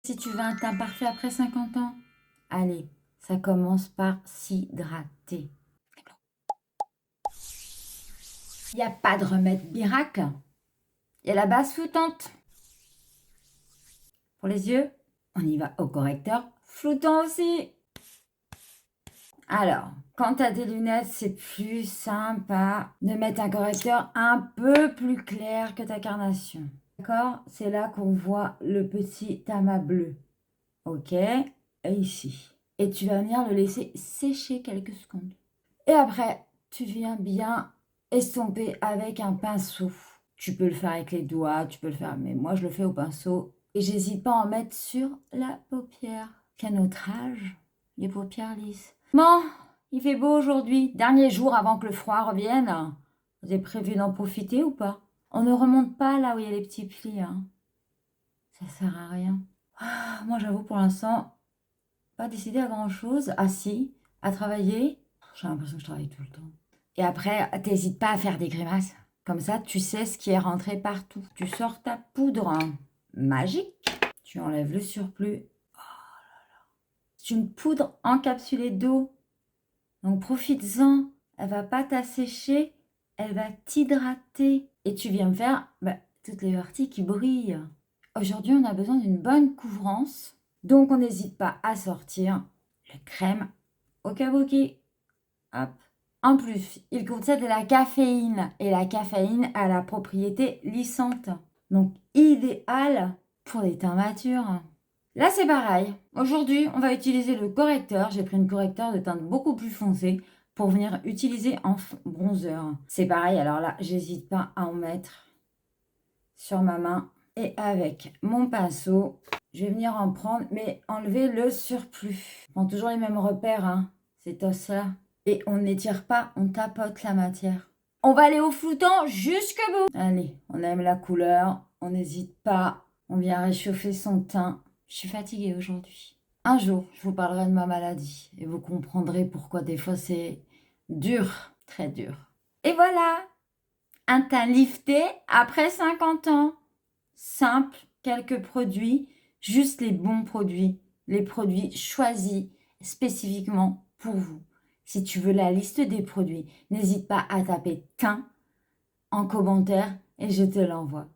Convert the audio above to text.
Si tu veux un teint parfait après 50 ans, allez, ça commence par s'hydrater. Il n'y a pas de remède miracle. Il y a la base floutante. Pour les yeux, on y va au correcteur floutant aussi. Alors, quand tu as des lunettes, c'est plus sympa de mettre un correcteur un peu plus clair que ta carnation. D'accord? C'est là qu'on voit le petit amas bleu. Ok? Et ici. Et tu vas venir le laisser sécher quelques secondes. Et après, tu viens bien estomper avec un pinceau. Tu peux le faire avec les doigts, tu peux le faire, mais moi je le fais au pinceau. Et j'hésite pas à en mettre sur la paupière. Qu'à notre âge, les paupières lisses. Bon, il fait beau aujourd'hui. Dernier jour avant que le froid revienne. Vous avez prévu d'en profiter ou pas? On ne remonte pas là où il y a les petits plis. Hein. Ça sert à rien. Ah, moi j'avoue pour l'instant, pas décidé à grand chose. Ah si, à travailler. J'ai l'impression que je travaille tout le temps. Et après, t'hésites pas à faire des grimaces. Comme ça, tu sais ce qui est rentré partout. Tu sors ta poudre magique. Tu enlèves le surplus. C'est une poudre encapsulée d'eau. Donc profites-en. Elle va pas t'assécher. Elle va t'hydrater. Et tu viens me faire toutes les parties qui brillent. Aujourd'hui, on a besoin d'une bonne couvrance. Donc, on n'hésite pas à sortir le crème au kabuki. Hop. En plus, il contient de la caféine et la caféine a la propriété lissante. Donc, idéal pour les teints matures. Là, c'est pareil. Aujourd'hui, on va utiliser le correcteur. J'ai pris une correcteur de teinte beaucoup plus foncée pour venir utiliser en bronzer. C'est pareil, alors là, j'hésite pas à en mettre sur ma main. Et avec mon pinceau, je vais venir en prendre, mais enlever le surplus. On prend toujours les mêmes repères, hein, cet os-là. Et on n'étire pas, on tapote la matière. On va aller au floutant jusque bout. Allez, on aime la couleur, on n'hésite pas. On vient réchauffer son teint. Je suis fatiguée aujourd'hui. Un jour, je vous parlerai de ma maladie et vous comprendrez pourquoi des fois c'est dur, très dur. Et voilà, un teint lifté après 50 ans. Simple, quelques produits, juste les bons produits, les produits choisis spécifiquement pour vous. Si tu veux la liste des produits, n'hésite pas à taper teint en commentaire et je te l'envoie.